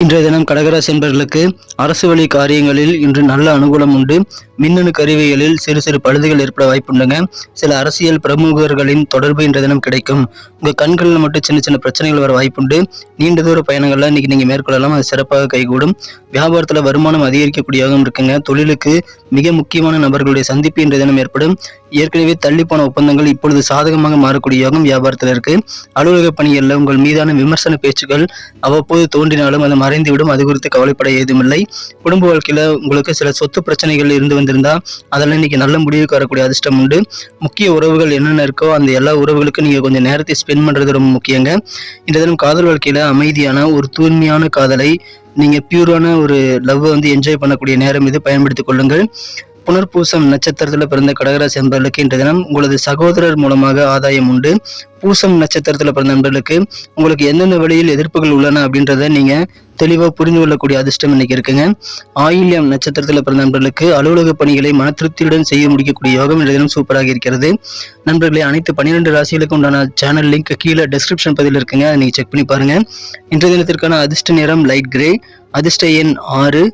இன்றைய தினம் கடகராசி என்பவர்களுக்கு அரசு வழி காரியங்களில் இன்று நல்ல அனுகூலம் உண்டு. மின்னணு கருவிகளில் சிறு சிறு பழுதுகள் ஏற்பட வாய்ப்புண்டுங்க. சில அரசியல் பிரமுகர்களின் தொடர்பு இன்றைய தினம் கிடைக்கும். உங்கள் கண்களில் மட்டும் சின்ன சின்ன பிரச்சனைகள் வர வாய்ப்புண்டு. நீண்ட தூர பயணங்கள்லாம் இன்னைக்கு நீங்கள் மேற்கொள்ளலாம், அது சிறப்பாக கைகூடும். வியாபாரத்தில் வருமானம் அதிகரிக்கக்கூடியவும் இருக்குங்க. தொழிலுக்கு மிக முக்கியமான நபர்களுடைய சந்திப்பு இன்றைய தினம் ஏற்படும். ஏற்கனவே தள்ளி போன ஒப்பந்தங்கள் இப்பொழுது சாதகமாக மாறக்கூடிய யோகம் வியாபாரத்தில் இருக்கு. அலுவலக பணிகளில் உங்கள் மீதான விமர்சன பேச்சுக்கள் அவ்வப்போது தோன்றினாலும் அது மறைந்துவிடும். அது குறித்து கவலைப்பட ஏதுமில்லை. குடும்ப வாழ்க்கையில உங்களுக்கு சில சொத்து பிரச்சனைகள் இருந்து வந்திருந்தா அதெல்லாம் இன்னைக்கு நல்ல முடிவுக்கு வரக்கூடிய அதிர்ஷ்டம் உண்டு. முக்கிய உறவுகள் என்னென்ன இருக்கோ அந்த எல்லா உறவுகளுக்கும் நீங்க கொஞ்சம் நேரத்தை ஸ்பெண்ட் பண்றது ரொம்ப முக்கியங்க. இந்த தினம் காதல் வாழ்க்கையில அமைதியான ஒரு தூய்மையான காதலை நீங்க பியூரான ஒரு லவ் என்ஜாய் பண்ணக்கூடிய நேரம் இது, பயன்படுத்திக் கொள்ளுங்கள். புனர்பூசம் நட்சத்திரத்தில் பிறந்த கடகராசி நண்பர்களுக்கு இன்றைய தினம் உங்களது சகோதரர் மூலமாக ஆதாயம் உண்டு. பூசம் நட்சத்திரத்தில் பிறந்த நண்பர்களுக்கு உங்களுக்கு எந்தெந்த வழியில் எதிர்ப்புகள் உள்ளன அப்படின்றத நீங்க தெளிவாக புரிந்து கொள்ளக்கூடிய அதிர்ஷ்டம் இன்னைக்கு இருக்குங்க. ஆயில்யம் நட்சத்திரத்தில் பிறந்த நண்பர்களுக்கு அலுவலக பணிகளை மன திருப்தியுடன் செய்ய முடிக்கக்கூடிய யோகம் இன்றைய தினம் சூப்பராக இருக்கிறது. நண்பர்களே, அனைத்து 12 ராசிகளுக்கு உண்டான சேனல் லிங்க் கீழே டிஸ்கிரிப்ஷன் பதிவில் இருக்குங்க, அதை நீங்க செக் பண்ணி பாருங்க. இன்றைய தினத்திற்கான அதிர்ஷ்ட நிறம் லைட் கிரே, அதிர்ஷ்ட எண் 6,